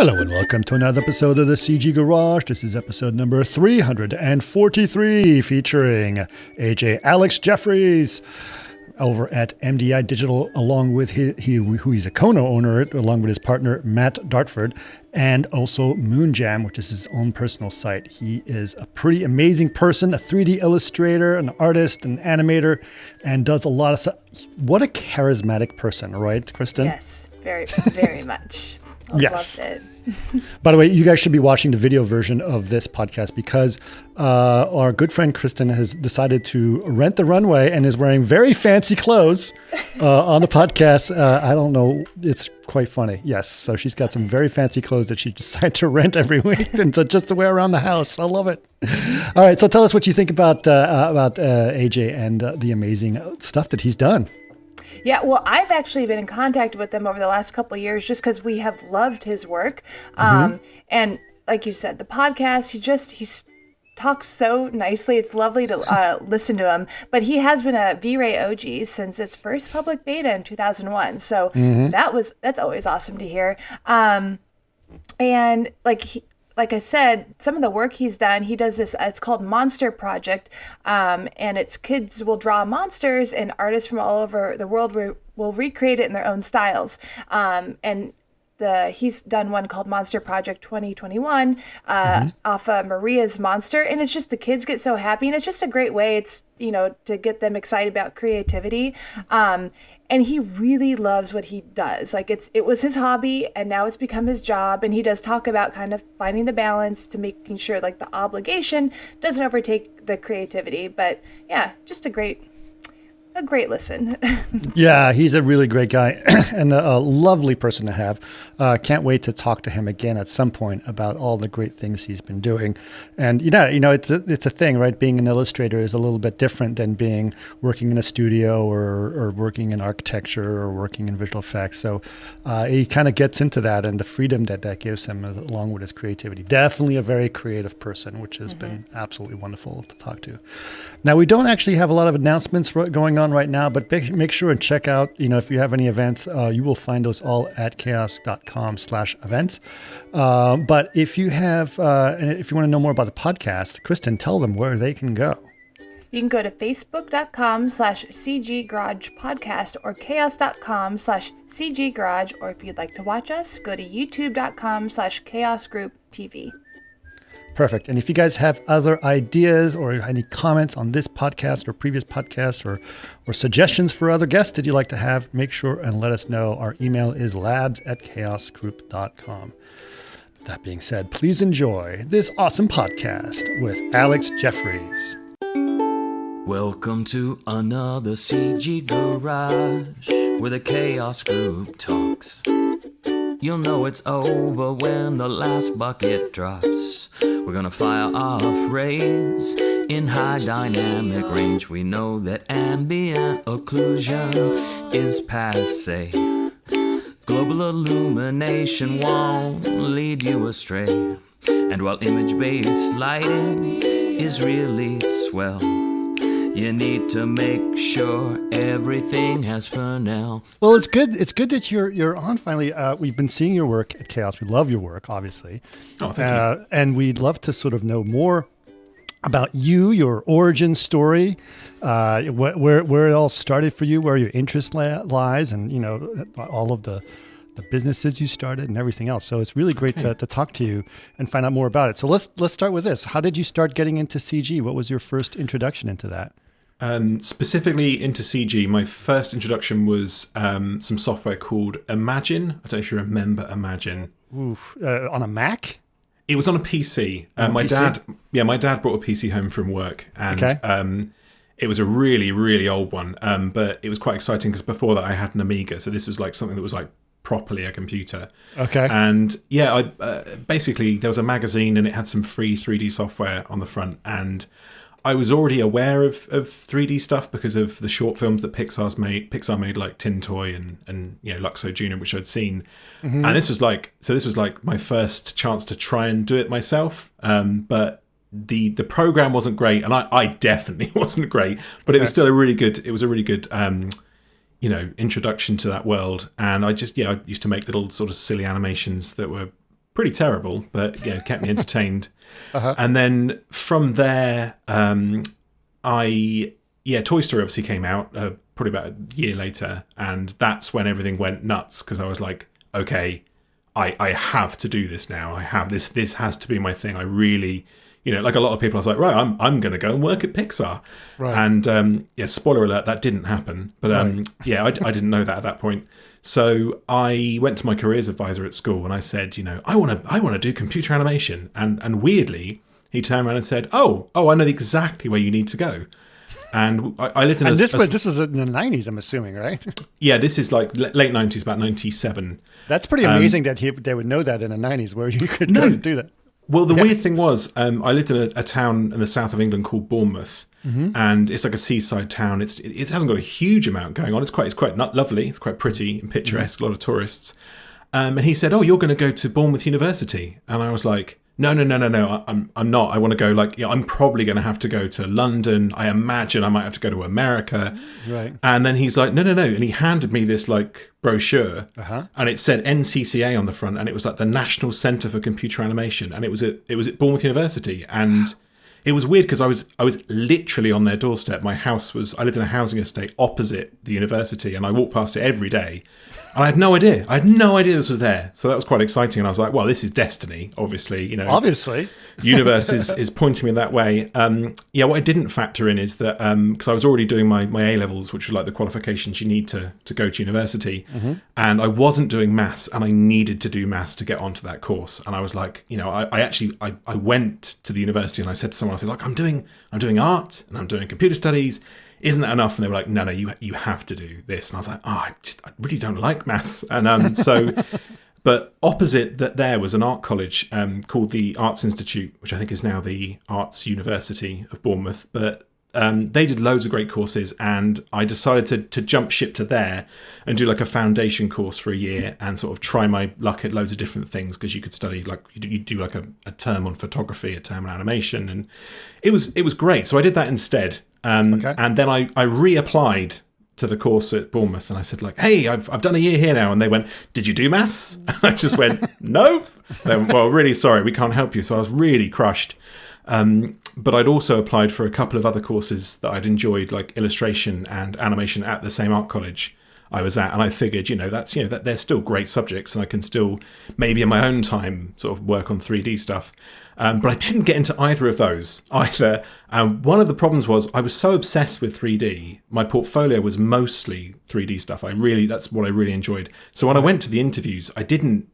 Hello and welcome to another episode of the CG Garage. This is episode number 343 featuring AJ Alex Jefferies over at MDI Digital, along with who he's a co-owner, along with his partner Matt Dartford, and also MoonJam, which is his own personal site. He is a pretty amazing person, a 3D illustrator, an artist, an animator, and does a lot of stuff. What a charismatic person, right, Kristen? Yes, very, very much. I loved it. By the way, you guys should be watching the video version of this podcast because our good friend Kristen has decided to rent the runway and is wearing very fancy clothes on the podcast. I don't know. It's quite funny. Yes. So she's got some very fancy clothes that she decided to rent every week and just to wear around the house. I love it. All right. So tell us what you think about AJ and the amazing stuff that he's done. Yeah, well, I've actually been in contact with him over the last couple of years just because we have loved his work. And like you said, the podcast, he talks so nicely. It's lovely to listen to him. But he has been a V-Ray OG since its first public beta in 2001. So that's always awesome to hear. And like I said, some of the work he's done, he does this, it's called Monster Project, and it's kids will draw monsters and artists from all over the world will recreate it in their own styles. And he's done one called Monster Project 2021 off of Maria's Monster, and it's just the kids get so happy, and it's just a great way, it's, to get them excited about creativity. And he really loves what he does. Like it was his hobby and now it's become his job. And he does talk about kind of finding the balance to making sure like the obligation doesn't overtake the creativity. But yeah, just a great listen. Yeah, he's a really great guy and a lovely person to have. Can't wait to talk to him again at some point about all the great things he's been doing. And it's a thing, right? Being an illustrator is a little bit different than working in a studio or working in architecture or working in visual effects. So he kind of gets into that and the freedom that gives him along with his creativity. Definitely a very creative person, which has been absolutely wonderful to talk to. Now, we don't actually have a lot of announcements going on right now, but make sure and check out, if you have any events, you will find those all at chaos.com/events. But if you have, if you want to know more about the podcast, Kristen, tell them where they can go. You can go to facebook.com/CG Garage Podcast or chaos.com/CG Garage, or if you'd like to watch us, go to youtube.com/Chaos Group TV. Perfect. And if you guys have other ideas or any comments on this podcast or previous podcasts or suggestions for other guests that you'd like to have, make sure and let us know. Our email is labs@chaosgroup.com. That being said, please enjoy this awesome podcast with Alex Jefferies. Welcome to another CG Garage where the Chaos Group talks. You'll know it's over when the last bucket drops. We're gonna fire off rays in high dynamic range. We know that ambient occlusion is passé. Global illumination won't lead you astray. And while image-based lighting is really swell, you need to make sure everything has Fresnel. Well, it's good. It's good that you're on finally. We've been seeing your work at Chaos. We love your work, obviously. Oh, thank you. And we'd love to sort of know more about you, your origin story, where it all started for you, where your interest lies, and all of the businesses you started and everything else. So it's really great to talk to you and find out more about it. So let's start with this. How did you start getting into CG? What was your first introduction into that? Specifically into CG, my first introduction was some software called Imagine. I don't know if you remember Imagine. Oof. On a Mac? It was on a PC. My dad brought a PC home from work, and it was a really, really old one. But it was quite exciting because before that I had an Amiga, so this was like something that was like properly a computer. Okay. And I basically there was a magazine and it had some free 3D software on the front, and I was already aware of 3D stuff because of the short films that Pixar made like Tin Toy and Luxo Junior, which I'd seen. And this was like my first chance to try and do it myself. But the program wasn't great, and I definitely wasn't great, but it was still a really good introduction to that world. And I used to make little sort of silly animations that were pretty terrible, but yeah, kept me entertained. And then from there, Toy Story obviously came out probably about a year later, and that's when everything went nuts because I was like, okay, I have to do this now. I have this. This has to be my thing. I really, like a lot of people, I was like, right, I'm going to go and work at Pixar. Right. And spoiler alert, that didn't happen. But I didn't know that at that point. So I went to my careers advisor at school and I said, I want to do computer animation. And weirdly, he turned around and said, oh, I know exactly where you need to go. And I lived in this was in the 90s, I'm assuming, right? Yeah, this is like late 90s, about 97. That's pretty amazing that they would know that in the 90s where you could go to do that. Well, the weird thing was, I lived in a town in the south of England called Bournemouth, and it's like a seaside town. It hasn't got a huge amount going on. It's quite not lovely. It's quite pretty and picturesque. A lot of tourists. And he said, "Oh, you're going to go to Bournemouth University," and I was like, No. I'm not. I want to go I'm probably going to have to go to London. I imagine I might have to go to America. Right. And then he's like, no. And he handed me this brochure and it said NCCA on the front and it was the National Centre for Computer Animation. And it was at Bournemouth University. And it was weird because I was literally on their doorstep. I lived in a housing estate opposite the university and I walked past it every day. And I had no idea. This was there. So that was quite exciting. And I was like, well, this is destiny, obviously. Obviously. Universe is pointing me that way. What I didn't factor in is that, because I was already doing my A-levels, which were the qualifications you need to go to university. And I wasn't doing maths and I needed to do maths to get onto that course. And I was like, I went to the university and I said to someone, I said, I'm doing art and I'm doing computer studies. Isn't that enough? And they were like, no, you have to do this. And I was like, I really don't like maths. And but opposite that there was an art college called the Arts Institute, which I think is now the Arts University of Bournemouth. But they did loads of great courses and I decided to jump ship to there and do a foundation course for a year and sort of try my luck at loads of different things because you could study you do a term on photography, a term on animation, and it was great. So I did that instead. And then I reapplied to the course at Bournemouth and I said hey, I've done a year here now. And they went, did you do maths? And I just went, no. They went, well, really sorry, we can't help you. So I was really crushed. But I'd also applied for a couple of other courses that I'd enjoyed, like illustration and animation at the same art college I was at. And I figured, that they're still great subjects and I can still maybe in my own time sort of work on 3D stuff. But I didn't get into either of those either. One of the problems was I was so obsessed with 3D. My portfolio was mostly 3D stuff. That's what I really enjoyed. So when I went to the interviews, I didn't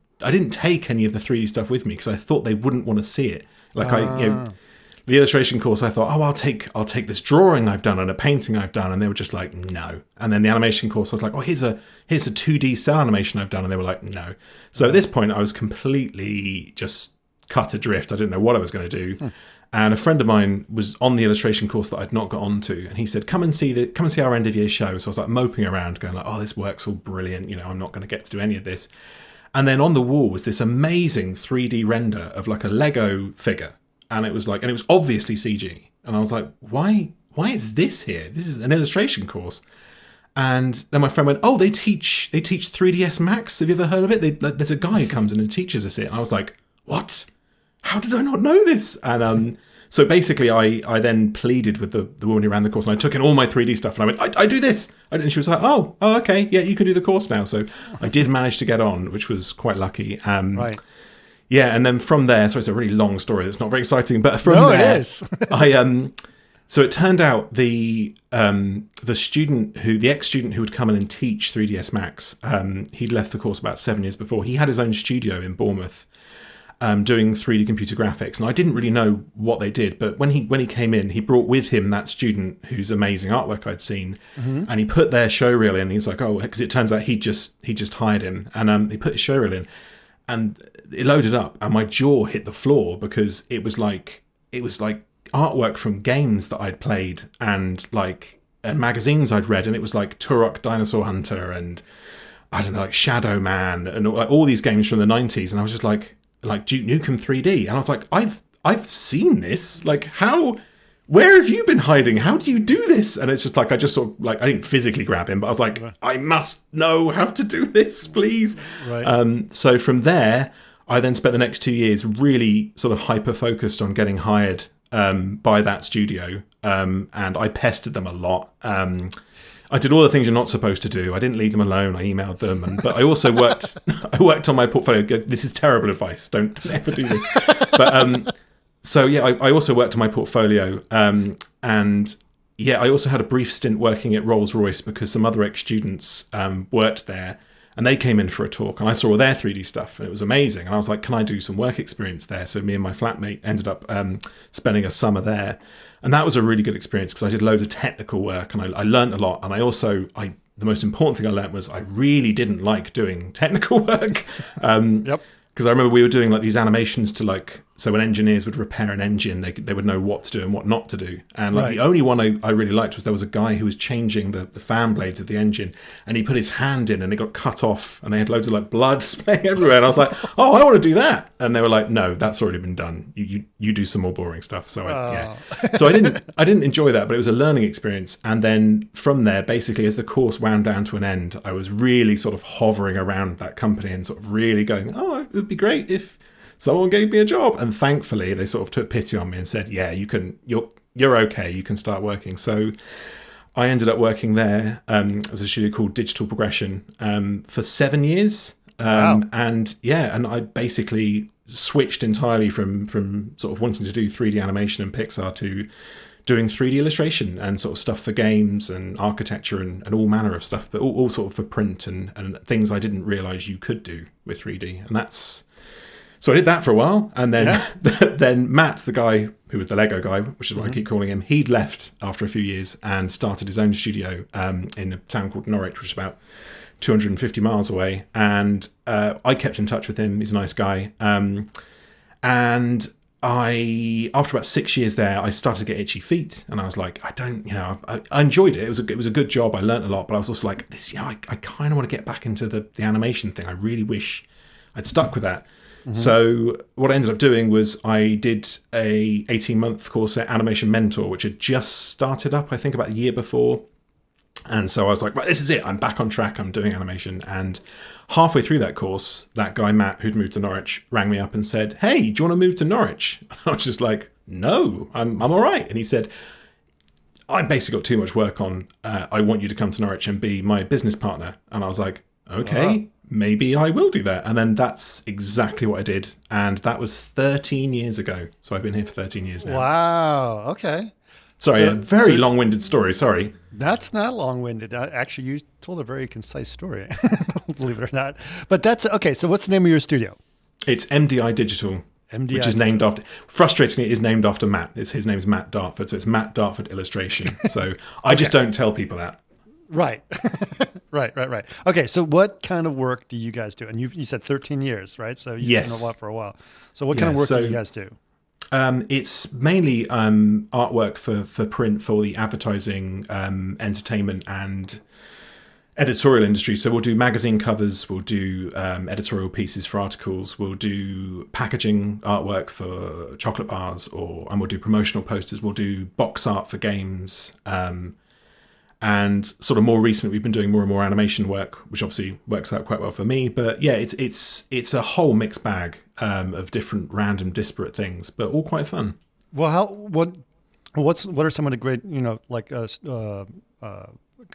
take any of the 3D stuff with me because I thought they wouldn't want to see it. The illustration course, I thought, I'll take this drawing I've done and a painting I've done, and they were just like, no. And then the animation course, I was like, here's a 2D cell animation I've done, and they were like, no. So at this point, I was completely just cut adrift. I didn't know what I was going to do. And a friend of mine was on the illustration course that I'd not got onto, and he said, come and see our end of year show. So I was moping around, going this works all brilliant. I'm not going to get to do any of this. And then on the wall was this amazing 3D render of a Lego figure. And it was obviously CG. And I was like, why is this here? This is an illustration course. And then my friend went, they teach 3ds Max. Have you ever heard of it? There's a guy who comes in and teaches us it. And I was like, what? How did I not know this? And so basically I then pleaded with the woman who ran the course and I took in all my 3D stuff and I went, I do this. And she was like, oh, okay. Yeah, you can do the course now. So I did manage to get on, which was quite lucky. Right. Yeah, and then from there, so it's a really long story that's not very exciting, but from there, it is. So it turned out the ex-student who would come in and teach 3ds Max, he'd left the course about 7 years before. He had his own studio in Bournemouth, doing 3D computer graphics, and I didn't really know what they did, but when he came in, he brought with him that student whose amazing artwork I'd seen, and he put their showreel in. He's like, because it turns out he just hired him, and he put his showreel in. And it loaded up and my jaw hit the floor because it was like artwork from games that I'd played and magazines I'd read, and it was like Turok Dinosaur Hunter and I don't know, Shadow Man and all these games from the 90s, and I was just like Duke Nukem 3D, and I was like, I've seen this, where have you been hiding? How do you do this? And it's just I just sort of I didn't physically grab him, but I was like, I must know how to do this, please. Right. So from there, I then spent the next 2 years really sort of hyper focused on getting hired by that studio, and I pestered them a lot. I did all the things you're not supposed to do. I didn't leave them alone. I emailed them, but I also worked. I worked on my portfolio. This is terrible advice. Don't ever do this. But so yeah, I also worked on my portfolio, and yeah, I also had a brief stint working at Rolls-Royce because some other ex-students worked there, and they came in for a talk, and I saw all their 3D stuff, and it was amazing. And I was like, can I do some work experience there? So me and my flatmate ended up spending a summer there. And that was a really good experience because I did loads of technical work, and I learned a lot. And the most important thing I learned was I really didn't like doing technical work. Yep. Because I remember we were doing like these animations to so when engineers would repair an engine, they would know what to do and what not to do. And the only one I really liked was there was a guy who was changing the fan blades of the engine, and he put his hand in and it got cut off, and they had loads of like blood spraying everywhere. And I was like, oh, I want to do that. And they were like, no, that's already been done. You do some more boring stuff. So so I didn't enjoy that, but it was a learning experience. And then from there, basically, as the course wound down to an end, I was really sort of hovering around that company and sort of really going, oh, it would be great if someone gave me a job. And thankfully they sort of took pity on me and said, yeah, you're okay, you can start working. So I ended up working there as a studio called Digital Progression for 7 years. Wow. And I basically switched entirely from sort of wanting to do 3D animation and Pixar to doing 3D illustration and sort of stuff for games and architecture and all manner of stuff, but all sort of for print and things I didn't realize you could do with 3D. And so I did that for a while. And then, then Matt, the guy who was the Lego guy, which is what I keep calling him, he'd left after a few years and started his own studio in a town called Norwich, which is about 250 miles away. And I kept in touch with him. He's a nice guy. And after about 6 years there, I started to get itchy feet, and I was like, I enjoyed it. It was a good job. I learned a lot, but I was also like, I kind of want to get back into the animation thing. I really wish I'd stuck with that. Mm-hmm. So what I ended up doing was I did a 18-month course at Animation Mentor, which had just started up, I think about a year before. And so I was like, right, this is it. I'm back on track. I'm doing animation. And halfway through that course, that guy, Matt, who'd moved to Norwich, rang me up and said, hey, do you want to move to Norwich? I was just like, no, I'm all right. And he said, I basically got too much work on. I want you to come to Norwich and be my business partner. And I was like, okay, maybe I will do that. And then that's exactly what I did. And that was 13 years ago. So I've been here for 13 years now. Wow. Okay. Sorry, a very long-winded story. Sorry. That's not long-winded. Actually, you told a very concise story, believe it or not. But that's okay. So what's the name of your studio? It's MDI Digital. MDI which is named after, frustratingly, it is named after Matt. His name's Matt Dartford, so it's Matt Dartford Illustration. So I just don't tell people that. Right. Right. Okay, so what kind of work do you guys do? And you said 13 years, right? So you've done a lot for a while. So what kind of work do you guys do? It's mainly artwork for print for the advertising, entertainment and editorial industry. So we'll do magazine covers, we'll do editorial pieces for articles, we'll do packaging artwork for chocolate bars, and we'll do promotional posters, we'll do box art for games. And sort of more recently, we've been doing more and more animation work, which obviously works out quite well for me. But yeah, it's a whole mixed bag of different random disparate things, but all quite fun. Well, what are some of the great,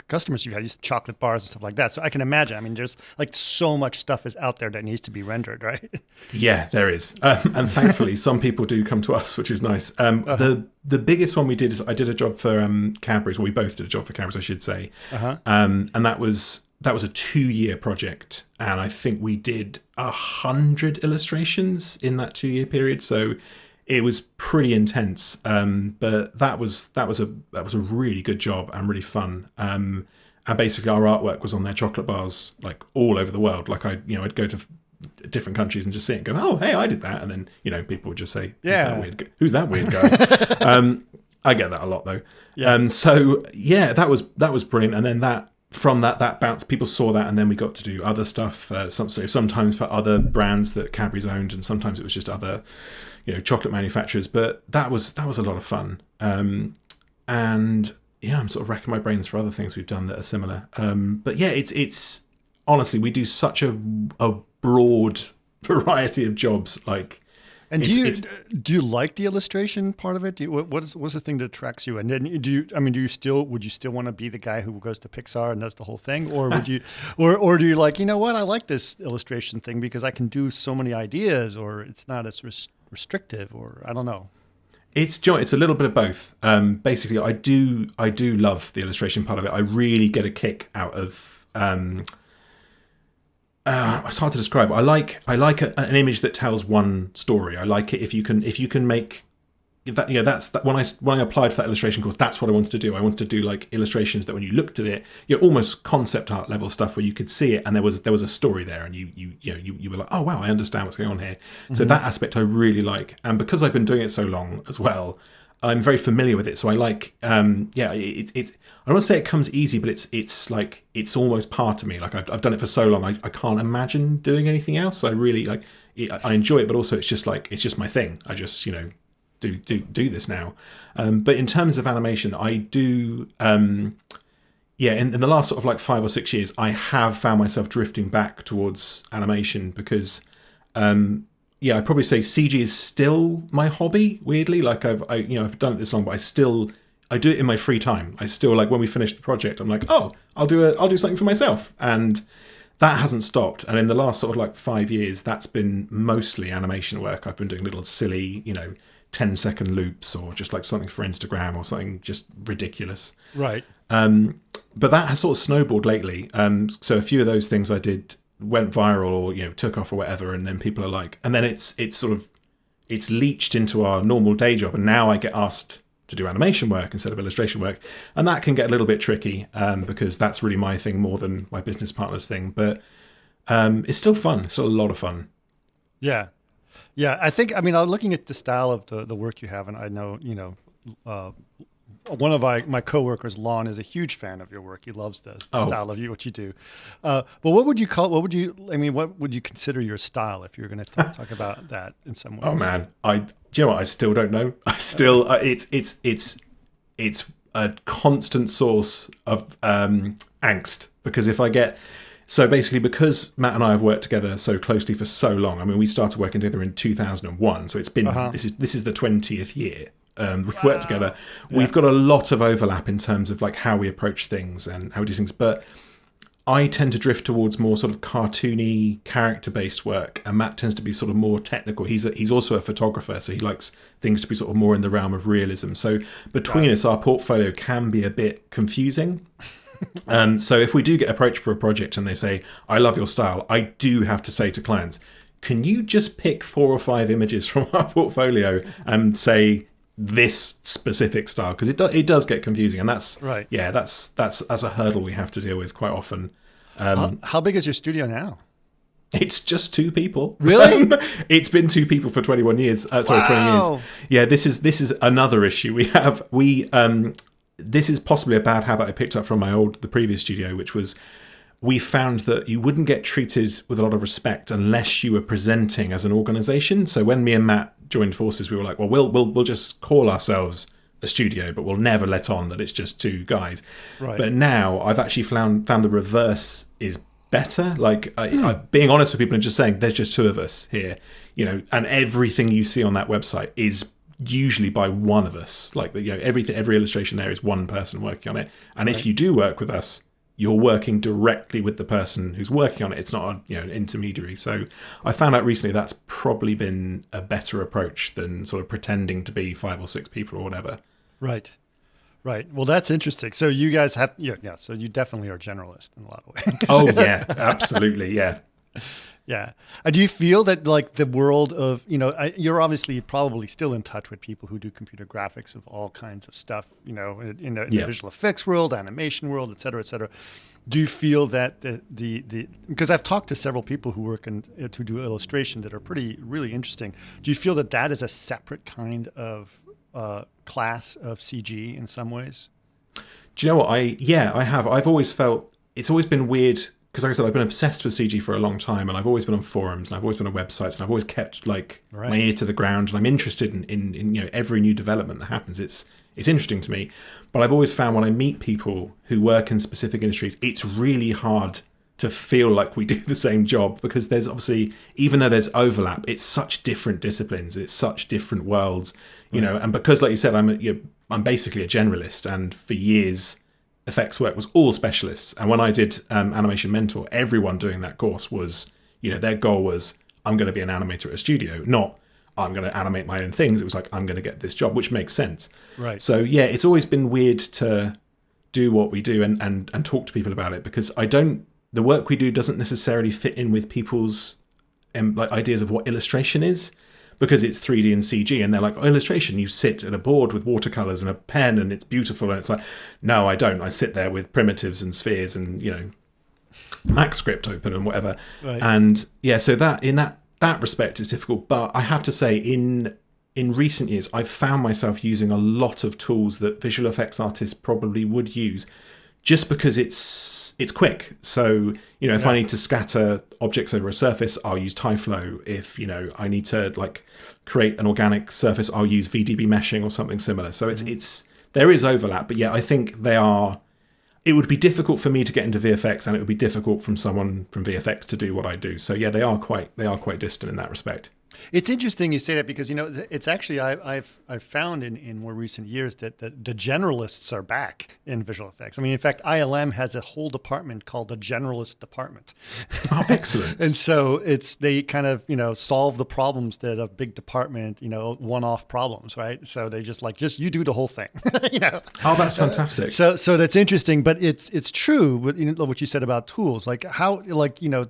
customers you've had? These chocolate bars and stuff like that. So I can imagine. I mean, there's like so much stuff is out there that needs to be rendered, right? Yeah, there is, and thankfully, some people do come to us, which is nice. The biggest one we did is I did a job for Cadbury's. Well, we both did a job for Cadbury's, I should say. And that was a 2-year project, and I think we did 100 illustrations in that 2-year period. So it was pretty intense, but that was a really good job and really fun. And basically, our artwork was on their chocolate bars, like all over the world. Like I'd go to different countries and just sit and go, oh, hey, I did that, and then people would just say, who's that weird guy? I get that a lot though. Yeah. So yeah, that was brilliant. And then that bounced. People saw that, and then we got to do other stuff. Sometimes for other brands that Cadbury's owned, and sometimes it was just other, chocolate manufacturers. But that was a lot of fun. And yeah, I'm sort of racking my brains for other things we've done that are similar. But yeah, it's honestly, we do such a broad variety of jobs. Like, And do you like the illustration part of it? What's the thing that attracts you? And then would you still want to be the guy who goes to Pixar and does the whole thing, or would you, or do you like, you know what, I like this illustration thing because I can do so many ideas, or it's not as restrictive, or I don't know. It's a little bit of both. Basically, I do love the illustration part of it. I really get a kick out of. It's hard to describe. I like an image that tells one story. I like it if you can make that. Yeah, that's that. When I applied for that illustration course, that's what I wanted to do. I wanted to do like illustrations that when you looked at it, almost concept art level stuff where you could see it and there was a story there, and you were like, oh wow, I understand what's going on here. Mm-hmm. So that aspect I really like, and because I've been doing it so long as well, I'm very familiar with it. So I like, it's. I don't want to say it comes easy, but it's like it's almost part of me. Like I've done it for so long, I can't imagine doing anything else. I really like it, I enjoy it, but also it's just my thing. I just do this now. But in terms of animation, I do. In the last sort of like 5 or 6 years, I have found myself drifting back towards animation because. I'd probably say CG is still my hobby. Weirdly, like I've done it this long, but I do it in my free time. I still, like, when we finish the project, I'm like, oh, I'll do something for myself, and that hasn't stopped. And in the last sort of like 5 years, that's been mostly animation work. I've been doing little silly, 10-second loops, or just like something for Instagram, or something just ridiculous. Right. But that has sort of snowballed lately. So a few of those things I did went viral, or took off or whatever, and then people are like, and then it's leached into our normal day job, and now I get asked to do animation work instead of illustration work, and that can get a little bit tricky because that's really my thing more than my business partner's thing. But it's still fun. It's still a lot of fun. Yeah. I think, I mean, I'm looking at the style of the work you have, and I know, one of my coworkers, Lon, is a huge fan of your work. He loves the style of what you do. But what would you consider your style if you're going to talk about that in some way? Oh man, do you know what? I still don't know. I still, it's a constant source of angst, because because Matt and I have worked together so closely for so long. I mean, we started working together in 2001, so it's been this is the 20th year. We've worked together. Yeah. We've got a lot of overlap in terms of like how we approach things and how we do things. But I tend to drift towards more sort of cartoony, character-based work, and Matt tends to be sort of more technical. He's also a photographer, so he likes things to be sort of more in the realm of realism. So between us, our portfolio can be a bit confusing. So if we do get approached for a project and they say, "I love your style," I do have to say to clients, "Can you just pick 4 or 5 images from our portfolio and say this specific style?" Because it does get confusing, and that's right. Yeah, that's a hurdle we have to deal with quite often. How big is your studio now? It's just 2 people. Really? It's been 2 people for 21 years. 20 years. Yeah, this is another issue we have. This is possibly a bad habit I picked up from the previous studio, which was we found that you wouldn't get treated with a lot of respect unless you were presenting as an organization. So when me and Matt joined forces, we were like, well, we'll just call ourselves a studio, but we'll never let on that it's just 2 guys. Right. But now I've actually found the reverse is better. Like I being honest with people and just saying there's just 2 of us here, and everything you see on that website is usually by one of us. Like every illustration there is one person working on it. And if you do work with us, you're working directly with the person who's working on it. It's not an intermediary. So I found out recently that's probably been a better approach than sort of pretending to be 5 or 6 people or whatever. Right. Well, that's interesting. So you guys have, so you definitely are generalist in a lot of ways. Oh yeah, absolutely. Yeah. Yeah. Do you feel that like the world of, you're obviously probably still in touch with people who do computer graphics of all kinds of stuff, in the visual effects world, animation world, et cetera, et cetera. Do you feel that because I've talked to several people who work to do illustration that are really interesting. Do you feel that is a separate kind of class of CG in some ways? Do you know what? I have. I've always felt it's always been weird. Because like I said, I've been obsessed with CG for a long time, and I've always been on forums, and I've always been on websites, and I've always kept my ear to the ground, and I'm interested in every new development that happens. It's interesting to me, but I've always found when I meet people who work in specific industries, it's really hard to feel like we do the same job, because there's obviously, even though there's overlap, it's such different disciplines, it's such different worlds, you know. And because, like you said, I'm basically a generalist, and for years effects work was all specialists. And when I did Animation Mentor, everyone doing that course was, you know, their goal was, I'm going to be an animator at a studio, not I'm going to animate my own things. It was like, I'm going to get this job, which makes sense. Right. So yeah, it's always been weird to do what we do and talk to people about it, because the work we do doesn't necessarily fit in with people's like ideas of what illustration is, because it's 3D and CG, and they're like, oh, illustration, you sit at a board with watercolors and a pen and it's beautiful. And it's like, no, I don't. I sit there with primitives and spheres and, you know, Max script open and whatever. Right. And yeah, so that in that respect is difficult. But I have to say, in recent years, I've found myself using a lot of tools that visual effects artists probably would use, just because it's quick. So, you know, if I need to scatter objects over a surface, I'll use Tyflow. If, you know, I need to like create an organic surface, I'll use VDB meshing or something similar. So it's there is overlap, but yeah, I think it would be difficult for me to get into VFX, and it would be difficult from someone from VFX to do what I do. So yeah, they are quite distant in that respect. It's interesting you say that, because, you know, it's actually, I've found in more recent years that the generalists are back in visual effects. I mean, in fact, ILM has a whole department called the generalist department. Oh, excellent. And so they kind of, you know, solve the problems that a big department, you know, one-off problems, right? So they just you do the whole thing, you know. Oh, that's fantastic. So that's interesting, but it's true with, you know, what you said about tools, like how, like, you know,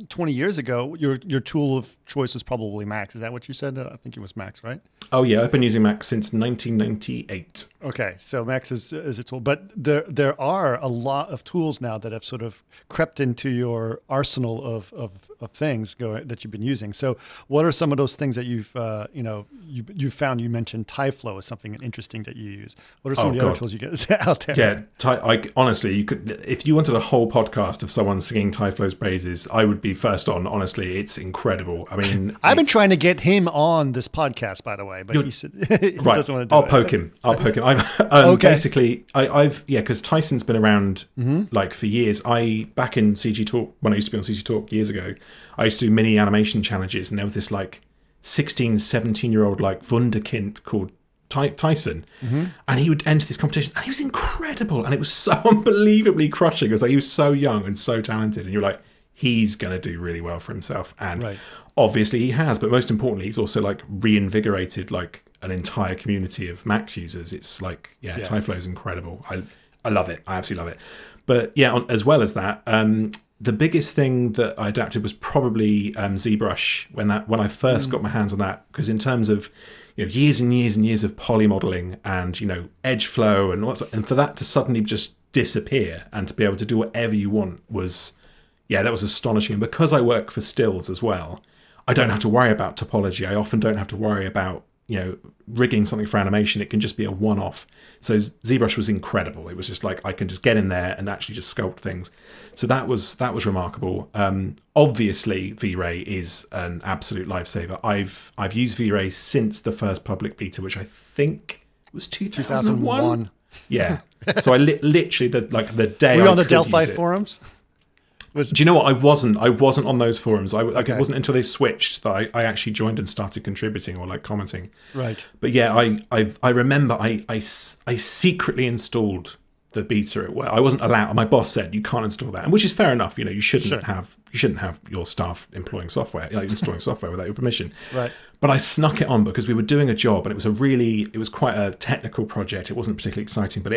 20 years ago, your tool of choice was probably Max. Is that what you said? I think it was Max, right? Oh yeah, I've been using Mac since 1998. Okay, so Max is a tool, but there are a lot of tools now that have sort of crept into your arsenal of things that you've been using. So what are some of those things that you've you found? You mentioned Tyflow as something interesting that you use. What are some of the other tools you get out there? Yeah, honestly, you could, if you wanted a whole podcast of someone singing Tyflow's praises, I would be first on. Honestly, it's incredible. I mean, I've been trying to get him on this podcast, by the way, but he said he doesn't want to do I'll it. poke him. Okay. Basically, because Tyson's been around like for years. Back in CG Talk, when I used to be on CG Talk years ago, I used to do mini animation challenges, and there was this like 16, 17-year-old like wunderkind called Tyson, and he would enter this competition, and he was incredible, and it was so unbelievably crushing. It was like he was so young and so talented, and you're like, he's going to do really well for himself, and obviously he has. But most importantly, he's also like reinvigorated like an entire community of Max users. It's like, Tyflow is incredible. I love it. I absolutely love it. But yeah, as well as that, the biggest thing that I adapted was probably ZBrush when I first got my hands on that, because in terms of, you know, years and years and years of poly modeling and, you know, edge flow and for that to suddenly just disappear and to be able to do whatever you want was, that was astonishing. And because I work for stills as well, I don't have to worry about topology. I often don't have to worry about, you know, rigging something for animation. It can just be a one-off. So ZBrush was incredible. It was just like I can just get in there and actually just sculpt things. So that was remarkable. Obviously, V-Ray is an absolute lifesaver. I've used V-Ray since the first public beta, which I think was 2001. Yeah. So I literally the day. Were you I on the could Delphi use it. forums? Do you know what? I wasn't on those forums. It wasn't until they switched that I actually joined and started contributing or like commenting. Right. But yeah, I remember I secretly installed the beta at work. I wasn't allowed. My boss said you can't install that, and which is fair enough. You know, you shouldn't have your staff installing software without your permission. Right. But I snuck it on because we were doing a job, and it was quite a technical project. It wasn't particularly exciting, but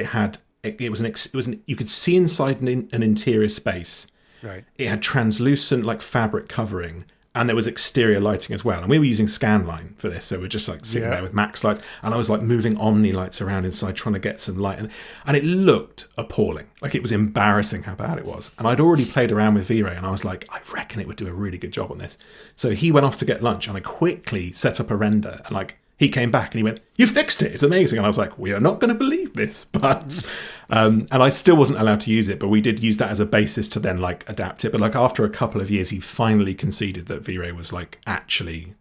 you could see inside an interior space. Right. It had translucent like fabric covering, and there was exterior lighting as well. And we were using Scanline for this, so we're just like sitting there with Max lights, and I was like moving Omni lights around inside trying to get some light, and it looked appalling. Like it was embarrassing how bad it was. And I'd already played around with V-Ray, and I was like, I reckon it would do a really good job on this. So he went off to get lunch, and I quickly set up a render, and like he came back and he went, "You fixed it, it's amazing." And I was like, we are not going to believe this. But and I still wasn't allowed to use it, but we did use that as a basis to then like adapt it. But like after a couple of years, he finally conceded that V-Ray was like actually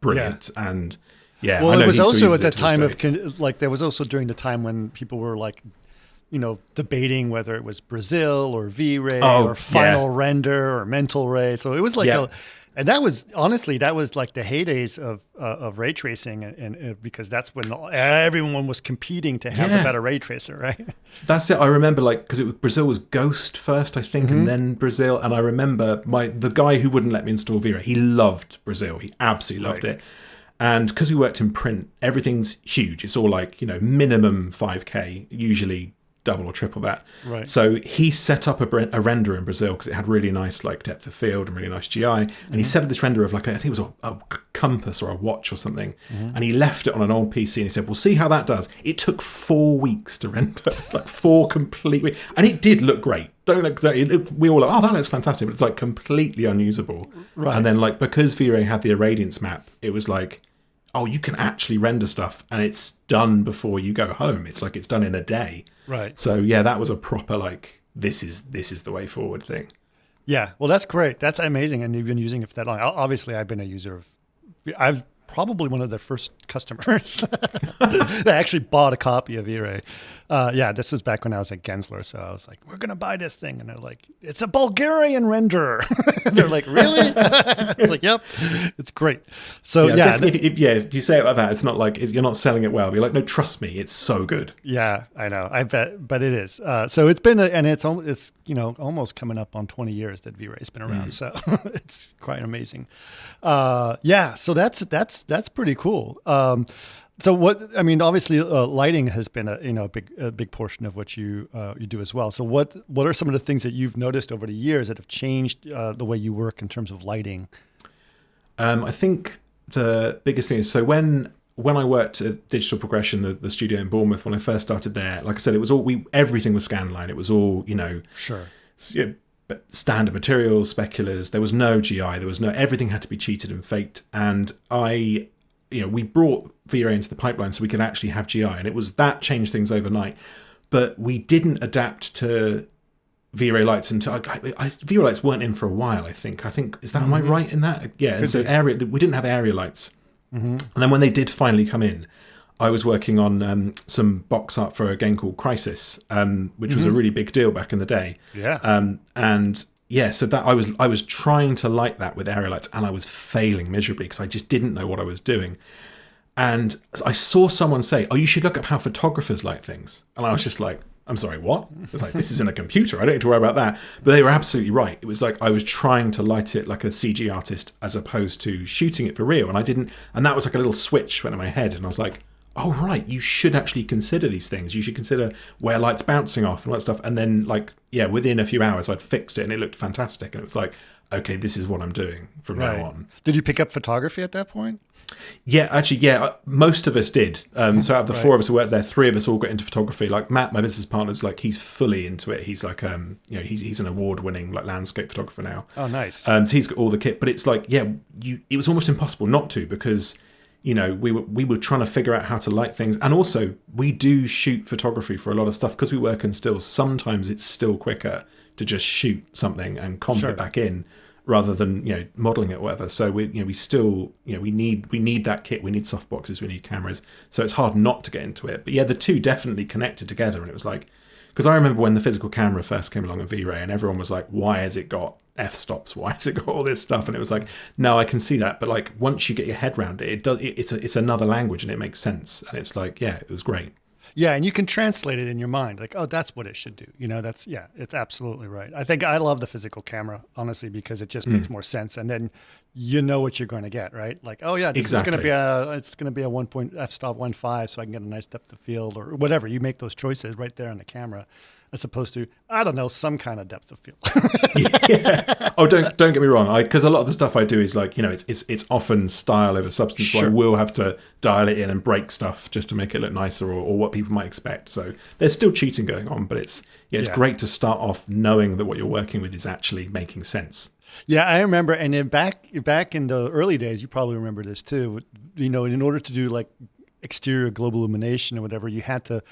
brilliant. And well, it was also at the time of there was also during the time when people were like, debating whether it was Brazil or V-Ray Oh, or Final yeah. Render or Mental Ray. So it was like Yeah. and that was honestly like the heydays of ray tracing, and because that's when everyone was competing to have a Yeah. better ray tracer, right? That's it. I remember, like, because Brazil was Ghost first, I think, and then Brazil. And I remember the guy who wouldn't let me install V-Ray, he loved Brazil. He absolutely loved it. And because we worked in print, everything's huge. It's all like, minimum 5K, usually double or triple that. Right. So he set up a render in Brazil because it had really nice like depth of field and really nice GI. And he set up this render of like, I think it was a compass or a watch or something. And he left it on an old PC and he said, we'll see how that does. It took 4 weeks to render, like 4 complete weeks. And it did look great. We all like, oh, that looks fantastic. But it's like completely unusable. Right. And then like, because V-Ray had the irradiance map, it was like, oh, you can actually render stuff and it's done before you go home. It's like it's done in a day. Right. So yeah, that was a proper like this is the way forward thing. Yeah. Well, that's great. That's amazing. And you've been using it for that long. Obviously, I've been a user of. I've probably one of the first customers that actually bought a copy of V-Ray. This was back when I was at Gensler. So I was like, we're going to buy this thing. And they're like, it's a Bulgarian renderer. And they're like, really? I was like, yep, it's great. So I guess if you say it like that, it's not like you're not selling it well. You're like, no, trust me, it's so good. Yeah, I know. I bet, but it is. So it's been, and it's almost coming up on 20 years that V-Ray's been around. So it's quite amazing. So that's pretty cool. Obviously, lighting has been a big portion of what you do as well. So what are some of the things that you've noticed over the years that have changed the way you work in terms of lighting? I think the biggest thing is, so when I worked at Digital Progression, the studio in Bournemouth, when I first started there, like I said, it was all everything was scanline. It was all Sure. Standard materials, speculars. There was no GI. Everything had to be cheated and faked. And we brought V-Ray into the pipeline so we could actually have GI, and that changed things overnight. But we didn't adapt to V-Ray lights until V-Ray lights weren't in for a while. I think is that am I right in that? Yeah. And so we didn't have area lights, and then when they did finally come in, I was working on some box art for a game called Crisis, which was a really big deal back in the day. Yeah. So that I was trying to light that with area lights, and I was failing miserably because I just didn't know what I was doing. And I saw someone say, "Oh, you should look up how photographers light things," and I was just like, "I'm sorry, what?" It's like, this is in a computer. I don't need to worry about that. But they were absolutely right. It was like I was trying to light it like a CG artist as opposed to shooting it for real, and I didn't. And that was like a little switch went in my head, and I was like, oh, right, you should actually consider these things. You should consider where light's bouncing off and all that stuff. And then, within a few hours, I'd fixed it and it looked fantastic. And it was like, okay, this is what I'm doing from now on. Did you pick up photography at that point? Yeah, actually, most of us did. So out of the 4 of us who worked there, 3 of us all got into photography. Like Matt, my business partner's like, he's fully into it. He's like, he's an award-winning like landscape photographer now. Oh, nice. So he's got all the kit. But it's like, it was almost impossible not to because we were trying to figure out how to light things. And also, we do shoot photography for a lot of stuff because we work in stills. Sometimes it's still quicker to just shoot something and comp it back in rather than, modeling it or whatever. So we still, we need that kit. We need softboxes. We need cameras. So it's hard not to get into it. But yeah, the two definitely connected together. And it was like, because I remember when the physical camera first came along in V-Ray and everyone was like, why has it got f-stops? Why has it got all this stuff? And it was like, no, I can see that. But like, once you get your head around it, it's another language and it makes sense. And it's like, yeah, it was great. Yeah, and you can translate it in your mind, like, oh, that's what it should do. It's absolutely right. I think I love the physical camera, honestly, because it just makes more sense. And then you know what you're going to get, right? Like, oh yeah, this is going to be a 1 point f-stop 1.5, so I can get a nice depth of field or whatever. You make those choices right there on the camera, as opposed to, I don't know, some kind of depth of field. Yeah. Oh, don't get me wrong. Because a lot of the stuff I do is like, it's often style over substance. Sure. So I will have to dial it in and break stuff just to make it look nicer or what people might expect. So there's still cheating going on, but it's great to start off knowing that what you're working with is actually making sense. Yeah, I remember, and then back in the early days, you probably remember this too. In order to do like exterior global illumination or whatever, you had to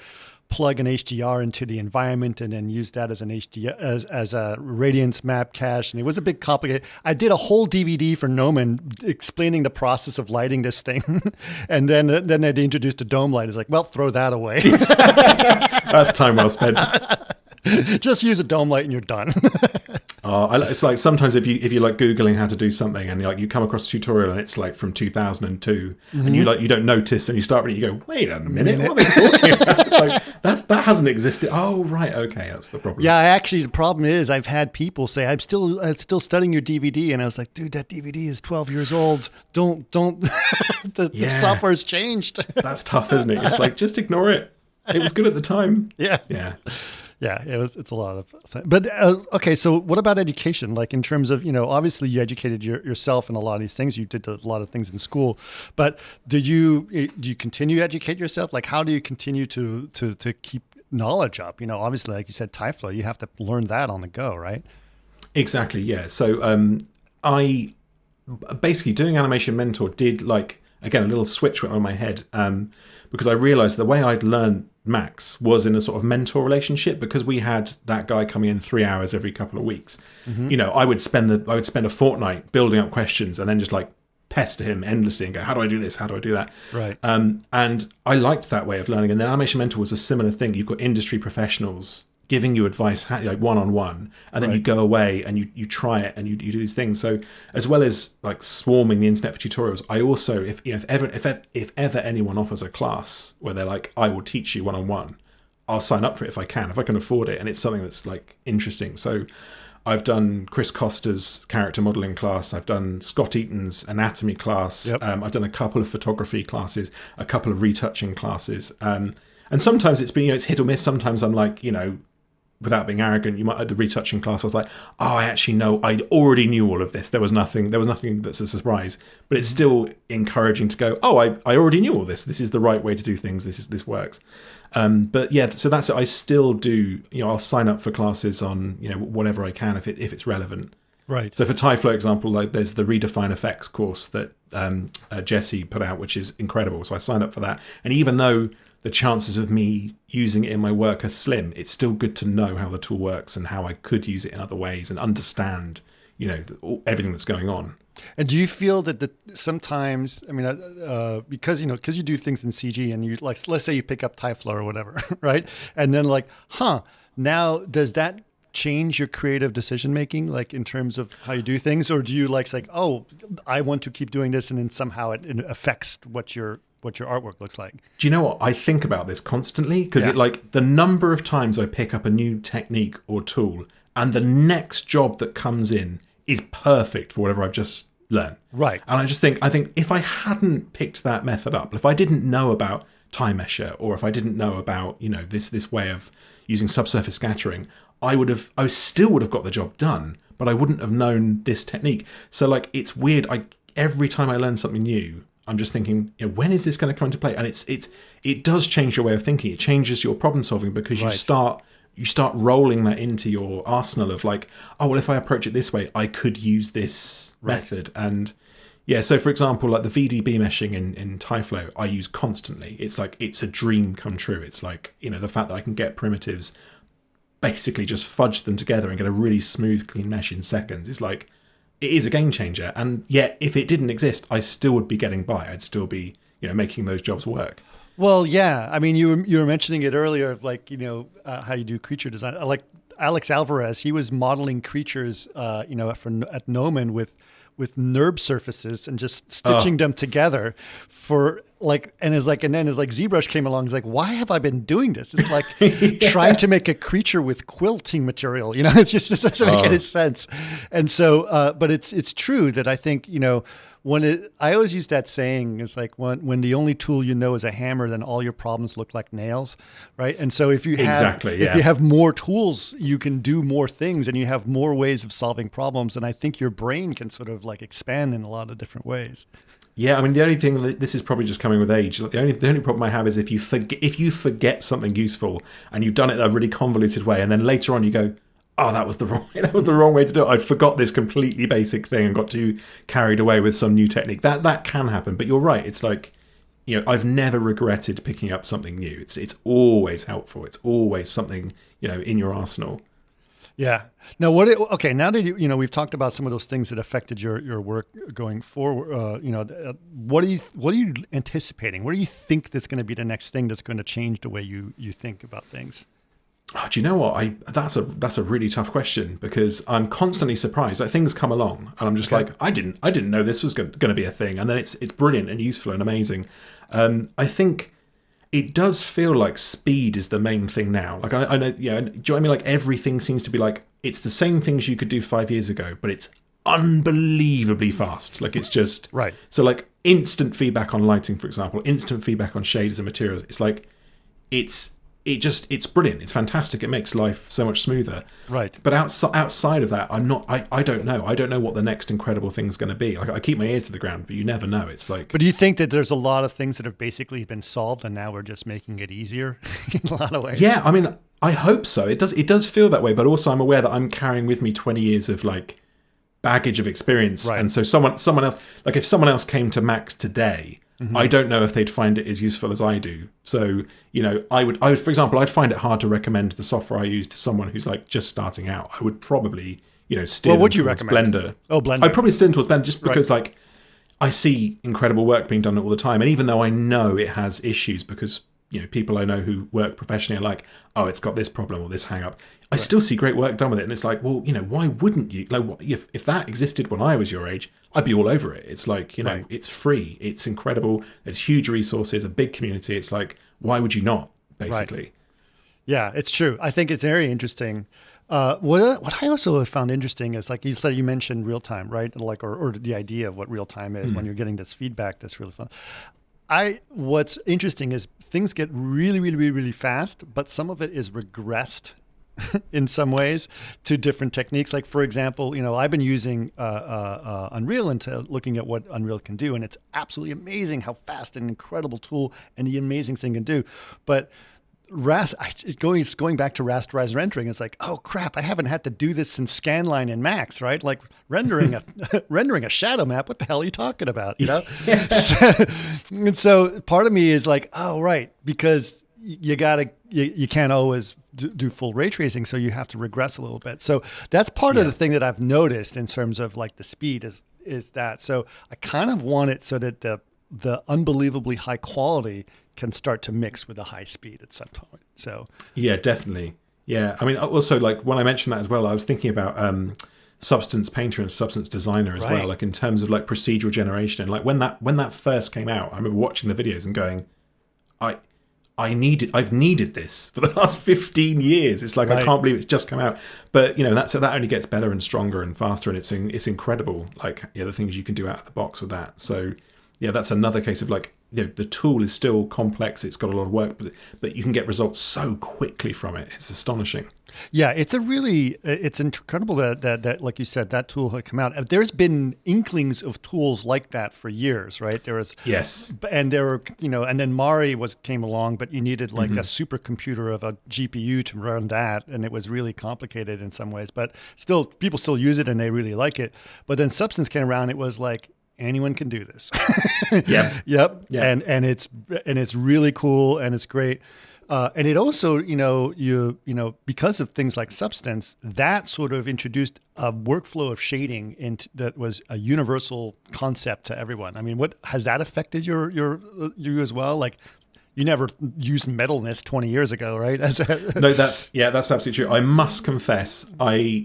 plug an HDR into the environment and then use that as an HDR as a radiance map cache. And it was a bit complicated. I did a whole DVD for Gnomon explaining the process of lighting this thing. And then they introduced a dome light. It's like, well, throw that away. That's time well spent. Just use a dome light and you're done. It's like sometimes if you like Googling how to do something and you come across a tutorial and it's like from 2002 and you don't notice and you start reading, you go, wait a minute, what are they talking about? It's like that hasn't existed. Oh right, okay, that's the problem. Yeah, actually the problem is I've had people say I'm still studying your DVD, and I was like, dude, that DVD is 12 years old. Don't the software's changed. That's tough, isn't it? It's like, just ignore it. It was good at the time. Yeah. Yeah, it's a lot of things. But okay, so what about education? Like in terms of, obviously you educated yourself in a lot of these things. You did a lot of things in school, but do you continue to educate yourself? Like how do you continue to keep knowledge up? Obviously, like you said, Tyflo, you have to learn that on the go, right? Exactly, yeah. So I basically doing Animation Mentor did like, again, a little switch went on my head because I realized the way I'd learned Max was in a sort of mentor relationship, because we had that guy coming in 3 hours every couple of weeks. I would spend a fortnight building up questions and then just like pester him endlessly and go, how do I do this? How do I do that? Right. And I liked that way of learning. And then Animation Mentor was a similar thing. You've got industry professionals giving you advice like one-on-one, and then you go away and you try it and you do these things. So as well as like swarming the internet for tutorials, I also, if ever anyone offers a class where they're like, I will teach you one-on-one, I'll sign up for it if I can afford it, and it's something that's like interesting. So I've done Chris Costa's character modeling class. I've done Scott Eaton's anatomy class. Yep. I've done a couple of photography classes, a couple of retouching classes. And sometimes it's been, it's hit or miss. Sometimes I'm like, without being arrogant, at the retouching class, I was like, oh, I actually know, I already knew all of this. There was nothing that's a surprise. But it's still encouraging to go, oh, I already knew all this. This is the right way to do things. This works. But yeah, so that's it. I still do, I'll sign up for classes on, whatever I can if it's relevant. Right. So for Ty, for example, like there's the Redefine Effects course that Jesse put out, which is incredible. So I signed up for that. And even though the chances of me using it in my work are slim, it's still good to know how the tool works and how I could use it in other ways and understand, everything that's going on. And do you feel that sometimes, because you do things in CG and you like, let's say you pick up Tyflo or whatever, right? And then like, now does that change your creative decision making, like in terms of how you do things, or do you like oh, I want to keep doing this, and then somehow it affects what your artwork looks like? Do you know what? I think about this constantly because the number of times I pick up a new technique or tool and the next job that comes in is perfect for whatever I've just learned. Right. And I think if I hadn't picked that method up, if I didn't know about time mesher, or if I didn't know about, this way of using subsurface scattering, I still would have got the job done, but I wouldn't have known this technique. So like, it's weird. Every time I learn something new, I'm just thinking, when is this going to come into play? And it does change your way of thinking. It changes your problem solving because you start rolling that into your arsenal of like, oh, well, if I approach it this way, I could use this method. And yeah, so for example, like the VDB meshing in Tyflo, I use constantly. It's like, it's a dream come true. It's like, the fact that I can get primitives, basically just fudge them together and get a really smooth, clean mesh in seconds. It's like, it is a game changer. And yet, if it didn't exist, I still would be getting by. I'd still be, making those jobs work. Well, yeah. I mean, you were mentioning it earlier, like, how you do creature design. Like Alex Alvarez, he was modeling creatures, at Gnomon with NURB surfaces and just stitching them together for like, and then ZBrush came along. It's like, why have I been doing this? It's like trying to make a creature with quilting material, it doesn't make any sense. And so, but it's true that I think, I always use that saying, it's like when the only tool is a hammer, then all your problems look like nails, right? And so if you have more tools, you can do more things and you have more ways of solving problems. And I think your brain can sort of like expand in a lot of different ways. Yeah, I mean, the only thing, this is probably just coming with age. The only problem I have is if you forget something useful and you've done it a really convoluted way, and then later on you go, oh, that was the wrong way to do it. I forgot this completely basic thing and got too carried away with some new technique. That can happen, but you're right. It's like I've never regretted picking up something new. It's always helpful. It's always something, in your arsenal. Yeah. Now, now that we've talked about some of those things that affected your work going forward, what are you anticipating? What do you think that's going to be the next thing that's going to change the way you think about things? Oh, do you know what? That's a really tough question, because I'm constantly surprised. Like, things come along and I'm just like, I didn't know this was going to be a thing, and then it's brilliant and useful and amazing. I think it does feel like speed is the main thing now. Like, I know, do you know what I mean? Like, everything seems to be like, it's the same things you could do 5 years ago, but it's unbelievably fast. Like, it's just right. So like, instant feedback on lighting, for example, instant feedback on shaders and materials. It's like, it's brilliant. It's fantastic. It makes life so much smoother. Right. But outside of that, I don't know. I don't know what the next incredible thing's going to be. Like, I keep my ear to the ground, but you never know. It's like. But do you think that there's a lot of things that have basically been solved and now we're just making it easier in a lot of ways? Yeah, I mean, I hope so. It does feel that way, but also I'm aware that I'm carrying with me 20 years of like baggage of experience. Right. And so someone else, like if someone else came to Max today, I don't know if they'd find it as useful as I do. So, I would, for example, I'd find it hard to recommend the software I use to someone who's like just starting out. I would probably, steer them towards Blender. Oh, Blender. I'd probably steer them towards Blender just because like I see incredible work being done all the time. And even though I know it has issues because, people I know who work professionally are like, oh, it's got this problem or this hang up. I still see great work done with it. And it's like, well, why wouldn't you? Like, if that existed when I was your age, I'd be all over it. It's like, it's free. It's incredible. There's huge resources, a big community. It's like, why would you not, basically? Right. Yeah, it's true. I think it's very interesting. What I also have found interesting is, like you said, you mentioned real time, right? Like, or the idea of what real time is when you're getting this feedback. That's really fun. What's interesting is things get really, really, really, really fast, but some of it is regressed in some ways to different techniques. Like, for example, I've been using Unreal and looking at what Unreal can do, and it's absolutely amazing how fast and incredible tool and the amazing thing can do. But going back to rasterized rendering, it's like, oh crap, I haven't had to do this since Scanline and Max, right? Like rendering a shadow map. What the hell are you talking about? So part of me is like, oh right, because you can't always do full ray tracing, so you have to regress a little bit. So that's part of the thing that I've noticed in terms of like the speed is that. So I kind of want it so that the unbelievably high quality can start to mix with the high speed at some point. So yeah, definitely. Yeah, I mean, also like when I mentioned that as well, I was thinking about Substance Painter and Substance Designer as well, like in terms of like procedural generation. And like when that first came out, I remember watching the videos and going, I've needed this for the last 15 years. It's like, I can't believe it's just come out. But that only gets better and stronger and faster, and it's incredible. Like, the things you can do out of the box with that. So yeah, that's another case of like, the tool is still complex. It's got a lot of work, but you can get results so quickly from it. It's astonishing. Yeah, it's incredible that like you said, that tool had come out. There's been inklings of tools like that for years, right? There was and there were and then Mari came along, but you needed like a supercomputer of a GPU to run that, and it was really complicated in some ways. But still, people still use it and they really like it. But then Substance came around, it was like, anyone can do this. Yep. And it's really cool and it's great. And it also, because of things like Substance, that sort of introduced a workflow of shading that was a universal concept to everyone. I mean, what has that affected you as well? Like, you never used metalness 20 years ago, right? No, that's absolutely true. I must confess,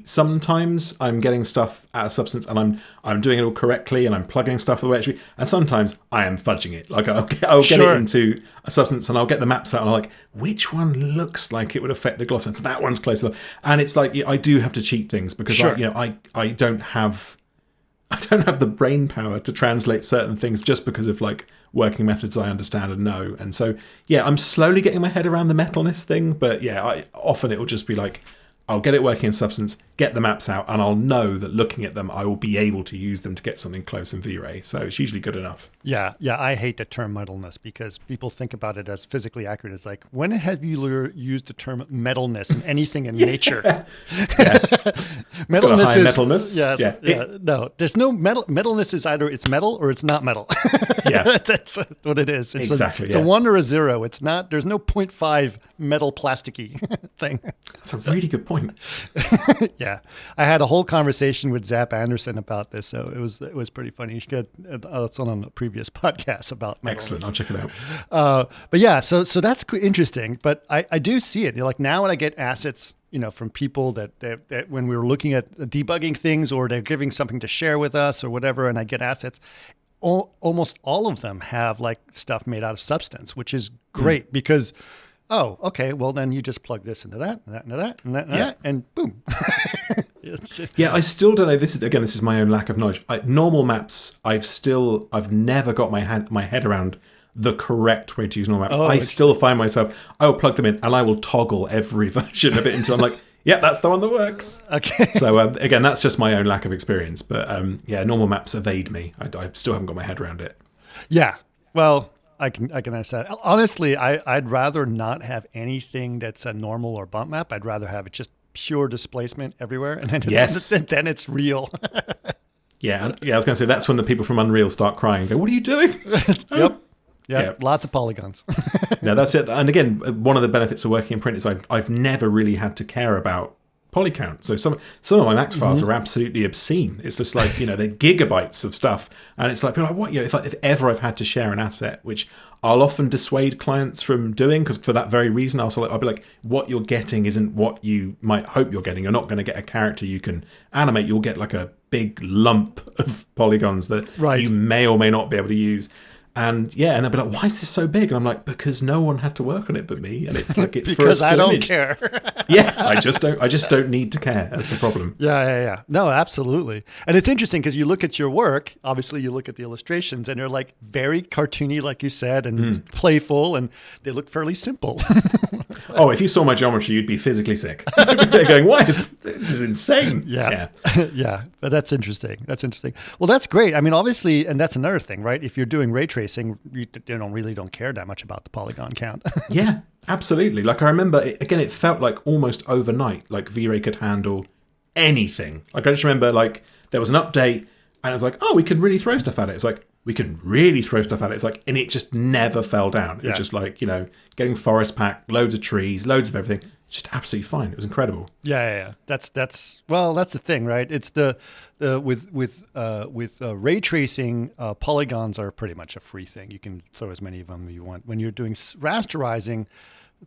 sometimes I'm getting stuff out of Substance and I'm doing it all correctly and I'm plugging stuff the way it should be, and sometimes I am fudging it. Like I'll get it into a Substance and I'll get the maps out and I'm like, which one looks like it would affect the gloss? And so that one's close enough. And it's like, I do have to cheat things because I don't have the brain power to translate certain things just because of like working methods I understand and know. And so, yeah, I'm slowly getting my head around the metalness thing. But yeah, often it'll just be like, I'll get it working in Substance, get the maps out, and I'll know that looking at them, I will be able to use them to get something close in V-Ray. So it's usually good enough. Yeah. I hate the term metalness because people think about it as physically accurate. It's like, when have you used the term metalness in anything in nature? Metalness high metalness. Yes, no, there's no metal. Metalness is either it's metal or it's not metal. Yeah. That's what it is. It's exactly. It's a 1 or a 0. It's not. There's no 0.5 metal plasticky thing. That's a really good point. Yeah, I had a whole conversation with Zap Anderson about this, so it was pretty funny. You should get it's on a previous podcast about metalness. Excellent. I'll check it out. But yeah, so that's interesting. But I do see it. Like now when I get assets, from people that when we were looking at debugging things or they're giving something to share with us or whatever, and I get assets, almost all of them have like stuff made out of substance, which is great because, oh, okay, well then you just plug this into that, and that, into that, and that, and that, and boom. Yeah, I still don't know. This is my own lack of knowledge. Normal maps, I've never got my head around the correct way to use normal maps. I still find myself, I will plug them in and I will toggle every version of it until I'm like, yeah, that's the one that works. Okay. So again, that's just my own lack of experience. But normal maps evade me. I still haven't got my head around it. Yeah. Well, I can understand. Honestly, I'd rather not have anything that's a normal or bump map. I'd rather have it just pure displacement everywhere, and then then it's real. Yeah. I was going to say that's when the people from Unreal start crying. Go, what are you doing? Yep. Lots of polygons. No, that's it. And again, one of the benefits of working in print is I've never really had to care about poly count. So some of my max files are absolutely obscene. It's just like, they're gigabytes of stuff. And it's like, people are like, what? If ever I've had to share an asset, which I'll often dissuade clients from doing, because for that very reason, I'll be like, what you're getting isn't what you might hope you're getting. You're not going to get a character you can animate. You'll get like a big lump of polygons that you may or may not be able to use. And and they'll be like, why is this so big? And I'm like, because no one had to work on it but me. And it's like, it's for a still I don't image. care. I just don't need to care. That's the problem. Yeah. No, absolutely. And it's interesting because you look at your work, obviously you look at the illustrations and they're like very cartoony, like you said, and playful, and they look fairly simple. Oh, if you saw my geometry, you'd be physically sick. They're going, this is insane. Yeah. Yeah. But that's interesting. Well, that's great. I mean, obviously, and that's another thing, right? If you're doing ray tracing, you don't care that much about the polygon count. Yeah, absolutely. Like I remember, it felt like almost overnight, like V-Ray could handle anything. Like I just remember, like there was an update, and I was like, oh, we can really throw stuff at it. It's like, we can really throw stuff at it. It's like, and it just never fell down. It was just like, getting forest pack, loads of trees, loads of everything. Just absolutely fine. It was incredible. Yeah. That's the thing, right? It's with ray tracing, polygons are pretty much a free thing. You can throw as many of them as you want. When you're doing rasterizing,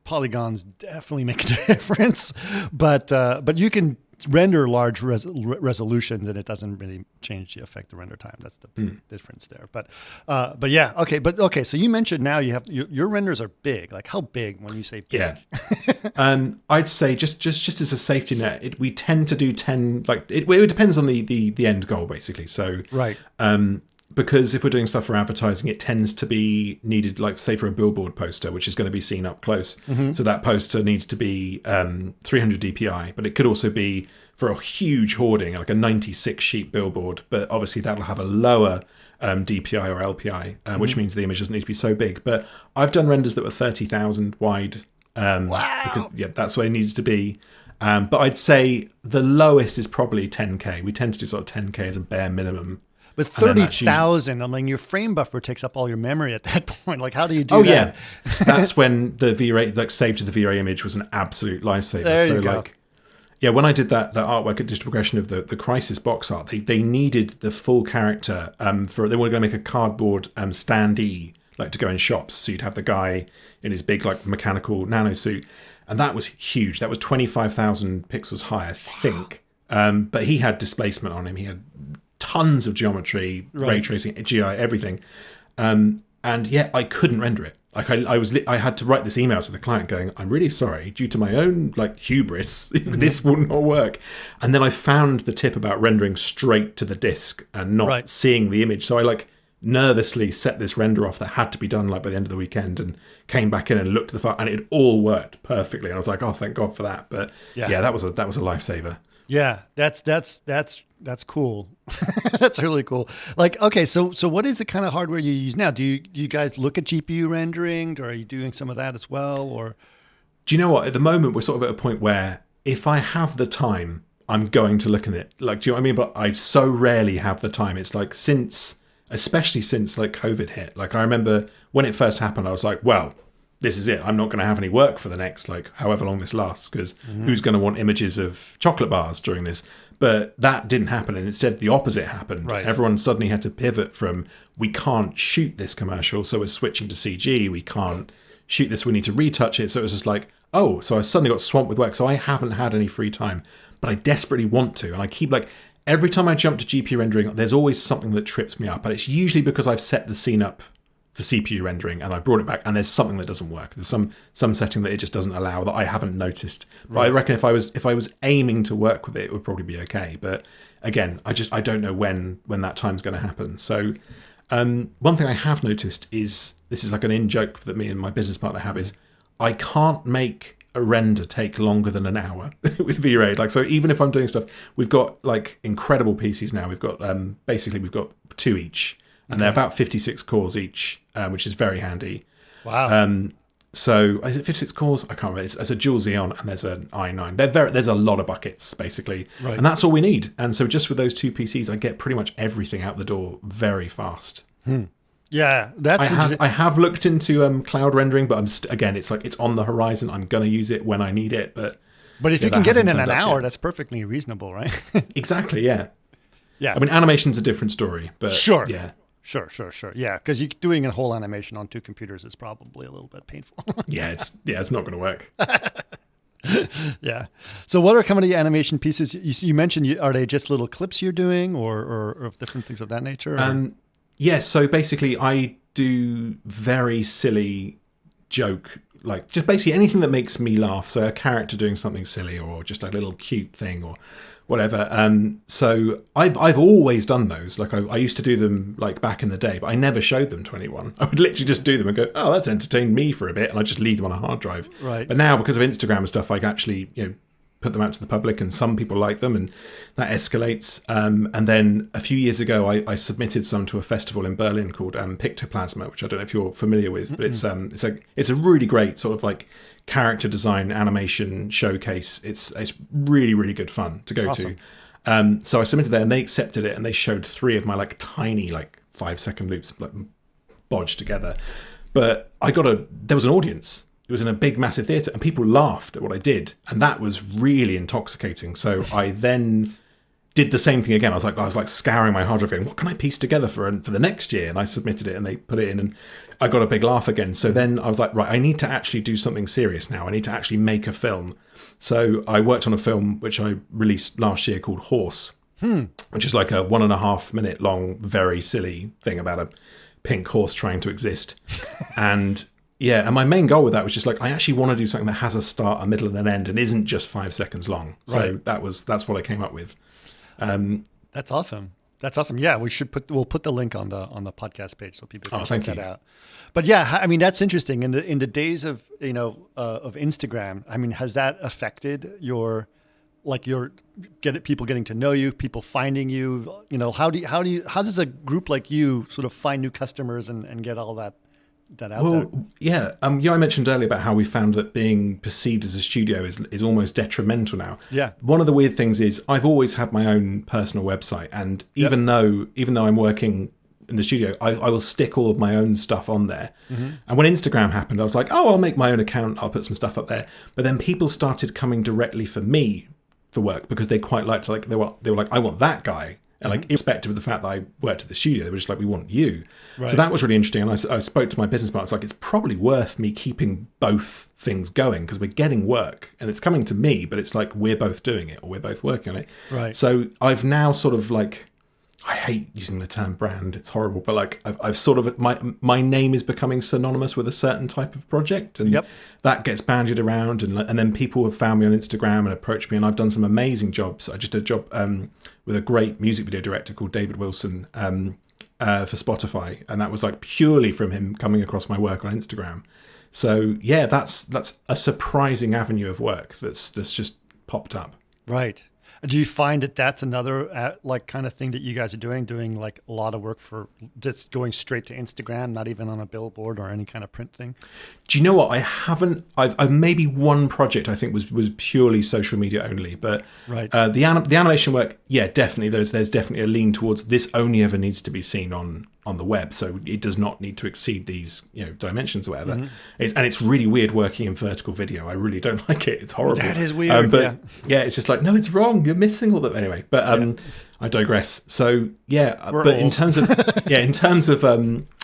polygons definitely make a difference, but you can render large resolutions and it doesn't really affect the render time. That's the difference there. But yeah, okay. So you mentioned now you have your renders are big. Like how big when you say big? Yeah. I'd say just as a safety net, we tend to do 10. Like it depends on the end goal basically. So right. Because if we're doing stuff for advertising, it tends to be needed, like say for a billboard poster, which is going to be seen up close. So that poster needs to be 300 DPI, but it could also be for a huge hoarding, like a 96 sheet billboard. But obviously that'll have a lower DPI or LPI, which means the image doesn't need to be so big. But I've done renders that were 30,000 wide. Wow. Because, that's where it needs to be. But I'd say the lowest is probably 10K. We tend to do sort of 10K as a bare minimum. With 30,000, I mean, your frame buffer takes up all your memory at that point. Like, how do you do that? Yeah. That's when the V-Ray, like save to the V-Ray image was an absolute lifesaver. There you go. When I did that artwork at Digital Progression of the Crisis box art, they needed the full character they were going to make a cardboard standee, like to go in shops. So you'd have the guy in his big, like, mechanical nano suit. And that was huge. That was 25,000 pixels high, I think. But he had displacement on him. He had tons of geometry, ray tracing, GI, everything. And yet I couldn't render it. Like I had to write this email to the client going, I'm really sorry, due to my own like hubris, this will not work. And then I found the tip about rendering straight to the disk and not seeing the image. So I like nervously set this render off that had to be done like by the end of the weekend and came back in and looked at the file and it all worked perfectly. And I was like, oh, thank God for that. But yeah that was a lifesaver. Yeah, that's cool. That's really cool. Like, okay, so what is the kind of hardware you use now? Do you guys look at GPU rendering, or are you doing some of that as well? Or Do you know what? At the moment, we're sort of at a point where if I have the time, I'm going to look at it. Like, do you know what I mean? But I so rarely have the time. It's like especially since like COVID hit. Like, I remember when it first happened, I was like, well, this is it. I'm not going to have any work for the next, like, however long this lasts, because who's going to want images of chocolate bars during this? But that didn't happen. And instead, the opposite happened. Right. Everyone suddenly had to pivot from, we can't shoot this commercial, so we're switching to CG. We can't shoot this, we need to retouch it. So it was just like, oh, so I suddenly got swamped with work. So I haven't had any free time, but I desperately want to. And I keep like, every time I jump to GPU rendering, there's always something that trips me up. And it's usually because I've set the scene up for CPU rendering and I brought it back and there's something that doesn't work. There's some setting that it just doesn't allow that I haven't noticed. But I reckon if I was aiming to work with it, it would probably be okay. But again, I don't know when that time's going to happen. So one thing I have noticed is, this is like an in-joke that me and my business partner have, is I can't make a render take longer than an hour with V-Ray. Like, so even if I'm doing stuff, we've got like incredible PCs now. We've got basically we've got 2 each, and they're about 56 cores each, which is very handy. wow, So is it 56 cores? I can't remember. It's a dual Xeon and there's an i9. There's a lot of buckets basically, Right. and that's all we need. And so just with those 2 PCs, I get pretty much everything out the door very fast. yeah, that's I have looked into cloud rendering, but again, it's like it's on the horizon. I'm gonna use it when I need it, but But if yeah, you can that get it in hasn't an turned up hour, yet. that's perfectly reasonable, right? Exactly, yeah. Yeah. I mean, animation's a different story, but Sure. yeah, Sure. Yeah, because doing a whole animation on 2 computers is probably a little bit painful. it's not gonna work. Yeah. So what are some of the animation pieces you mentioned? Are they just little clips you're doing, or different things of that nature? Or? Yeah, so basically I do very silly joke, like just basically anything that makes me laugh. So a character doing something silly or just a little cute thing or whatever. So I've always done those. Like I used to do them like back in the day, but I never showed them to anyone. I would literally just do them and go, oh, that's entertained me for a bit. And I just leave them on a hard drive. Right. But now because of Instagram and stuff, I can actually, put them out to the public, and some people like them, and that escalates. And then a few years ago, I submitted some to a festival in Berlin called Pictoplasma, which I don't know if you're familiar with, but it's a really great sort of like character design animation showcase. It's really, really good fun to go Awesome. to. So I submitted there, and they accepted it, and they showed 3 of my like tiny like 5-second loops like bodged together. But there was an audience. It was in a big, massive theatre, and people laughed at what I did, and that was really intoxicating. So I then did the same thing again. I was like scouring my hard drive, going, "What can I piece together for the next year?" And I submitted it, and they put it in, and I got a big laugh again. So then I was like, right, I need to actually do something serious now. I need to actually make a film. So I worked on a film which I released last year called Horse, which is like a 1.5 minute long, very silly thing about a pink horse trying to exist, and. Yeah, and my main goal with that was just like, I actually want to do something that has a start, a middle, and an end, and isn't just 5 seconds long. So Right. that's what I came up with. That's awesome. Yeah, we'll put the link on the podcast page so people can check thank that you. out. But yeah, I mean that's interesting. In the days of of Instagram, I mean, has that affected people getting to know you, people finding you? How does a group like you sort of find new customers and get all that out there? Well, yeah. I mentioned earlier about how we found that being perceived as a studio is almost detrimental now. Yeah. One of the weird things is I've always had my own personal website, and even though I'm working in the studio, I will stick all of my own stuff on there. Mm-hmm. And when Instagram happened, I was like, oh, I'll make my own account. I'll put some stuff up there. But then people started coming directly for me for work because they quite liked, like, they were like, I want that guy. And like, irrespective of the fact that I worked at the studio, they were just like, we want you. Right. So that was really interesting. And I spoke to my business partner. It's like, it's probably worth me keeping both things going because we're getting work and it's coming to me, but it's like, we're both doing it or we're both working on it. Right. So I've now sort of like, I hate using the term brand. It's horrible, but like I've sort of, my name is becoming synonymous with a certain type of project, and that gets bandied around, and then people have found me on Instagram and approached me, and I've done some amazing jobs. I just did a job with a great music video director called David Wilson for Spotify, and that was like purely from him coming across my work on Instagram. So yeah, that's a surprising avenue of work that's just popped up. Right. Do you find that that's another like kind of thing that you guys are doing like a lot of work for just going straight to Instagram, not even on a billboard or any kind of print thing? Do you know what? I haven't. I've maybe one project I think was purely social media only, but Right. the animation work, yeah, definitely. There's definitely a lean towards this only ever needs to be seen on the web, so it does not need to exceed these dimensions or whatever. It's really weird working in vertical video. I really don't like it. It's horrible. That is weird. But yeah, it's just like, no, it's wrong. You're missing all that anyway. But I digress. So yeah, We're but old. in terms of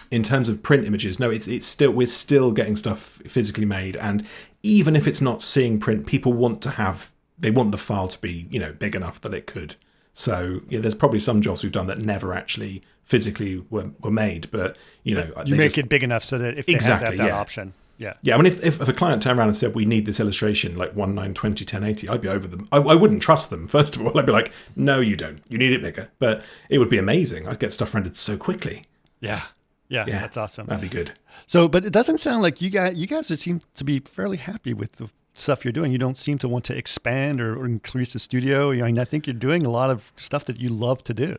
in terms of print images, no, we're still getting stuff physically made, and even if it's not seeing print, people want the file to be big enough that it could. So yeah, there's probably some jobs we've done that never actually physically were made, but you make it big enough so that if they Exactly, have that yeah. option. Yeah. Yeah, I mean, if a client turned around and said, we need this illustration, like 1920, 1080, I'd be over them. I wouldn't trust them, first of all. I'd be like, no, you don't. You need it bigger. But it would be amazing. I'd get stuff rendered so quickly. Yeah. Yeah. That's awesome. That'd be good. So, but it doesn't sound like you guys seem to be fairly happy with the stuff you're doing. You don't seem to want to expand or increase the studio. I mean, I think you're doing a lot of stuff that you love to do.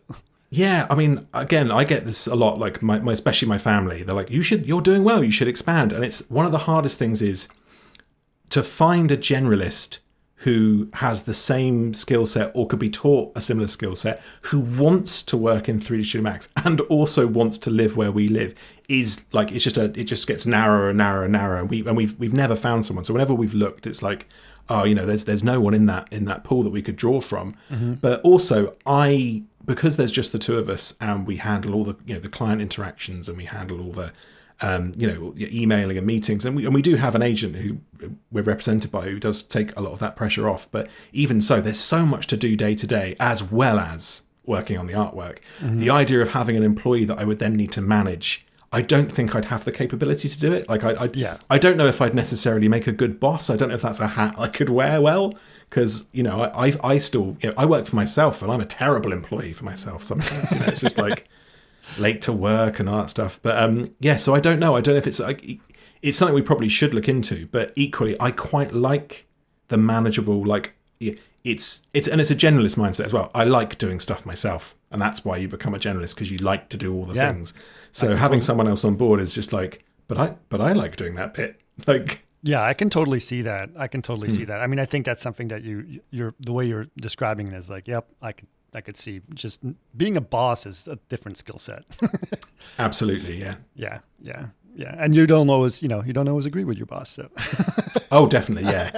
Yeah, I mean, again, I get this a lot, like my especially my family. They're like, you're doing well, you should expand. And it's one of the hardest things is to find a generalist who has the same skill set or could be taught a similar skill set, who wants to work in 3D Studio Max and also wants to live where we live, is like, it just gets narrower and narrower and narrower. And we've never found someone. So whenever we've looked, it's like, oh, there's no one in that pool that we could draw from. But also because there's just the two of us, and we handle all the the client interactions, and we handle all the emailing and meetings, and we do have an agent who we're represented by who does take a lot of that pressure off. But even so, there's so much to do day to day, as well as working on the artwork. The idea of having an employee that I would then need to manage, I don't think I'd have the capability to do it. Like I don't know if I'd necessarily make a good boss. I don't know if that's a hat I could wear well. Because I still I work for myself, and I'm a terrible employee for myself sometimes. It's just like late to work and all that stuff. But so I don't know. I don't know if it's something we probably should look into. But equally, I quite like the manageable. Like it's a generalist mindset as well. I like doing stuff myself, and that's why you become a generalist, because you like to do all the things. So having someone else on board is just like, but I like doing that bit. Like. Yeah, I can totally see that. See that. I mean, I think that's something that you're the way you're describing it is like, yep, I could see just being a boss is a different skill set. Absolutely, yeah. Yeah. And you don't always agree with your boss. So. Oh, definitely, yeah.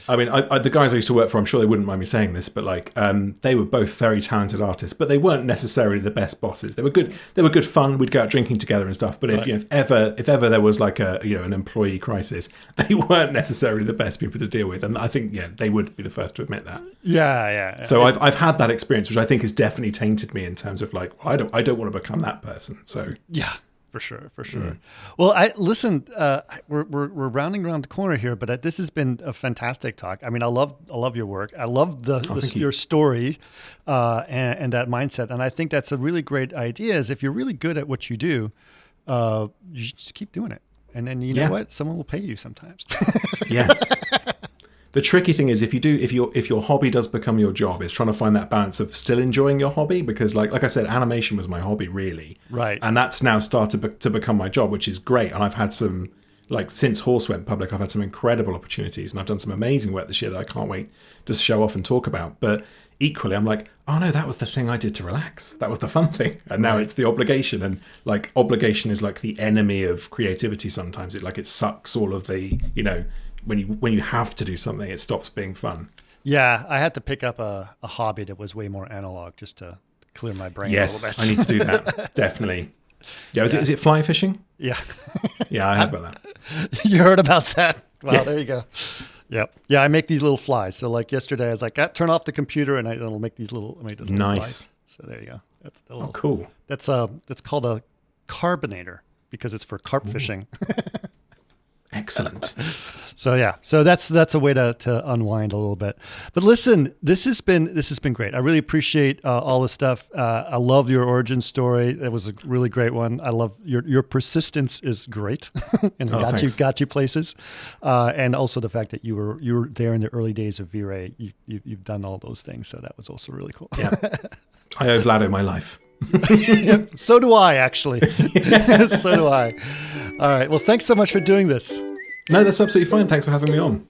I mean, the guys I used to work for, I'm sure they wouldn't mind me saying this, but like, they were both very talented artists, but they weren't necessarily the best bosses. They were good. They were good fun. We'd go out drinking together and stuff. But if ever there was like an employee crisis, they weren't necessarily the best people to deal with. And I think they would be the first to admit that. Yeah. So I've had that experience, which I think has definitely tainted me in terms of like, I don't want to become that person. So yeah. For sure. Well, we're rounding around the corner here, but this has been a fantastic talk. I mean, I love your work. I love your story and that mindset. And I think that's a really great idea. Is if you're really good at what you do, you just keep doing it, and then you know what, someone will pay you sometimes. Yeah. The tricky thing is if your hobby does become your job, it's trying to find that balance of still enjoying your hobby, because like I said, animation was my hobby really, right? And that's now started to become my job, which is great. And I've had some, like, since Horse went public, I've had some incredible opportunities, and I've done some amazing work this year that I can't wait to show off and talk about. But equally, I'm like, oh no, that was the thing I did to relax. That was the fun thing, and now it's the obligation. And like, obligation is like the enemy of creativity. Sometimes it sucks all of the when you have to do something, it stops being fun. Yeah, I had to pick up a hobby that was way more analog just to clear my brain a little bit. Yes, I need to do that. Definitely. Yeah, is it fly fishing? Yeah. Yeah, I heard about that. You heard about that? Well, there you go. Yep. Yeah, I make these little flies. So like yesterday, I was like, turn off the computer, and it'll make these little nice. Flies. So there you go. That's the little, cool. That's called a carbonator because it's for carp fishing. Excellent. So yeah, so that's a way to unwind a little bit. But listen, this has been great. I really appreciate all the stuff. I love your origin story. It was a really great one. I love your persistence is great, and got you places. And also the fact that you were there in the early days of V-Ray. You've done all those things, so that was also really cool. Yeah, I owe Vlado my life. Yep, so do I, actually. So do I. All right. Well, thanks so much for doing this. No, that's absolutely fine. Thanks for having me on.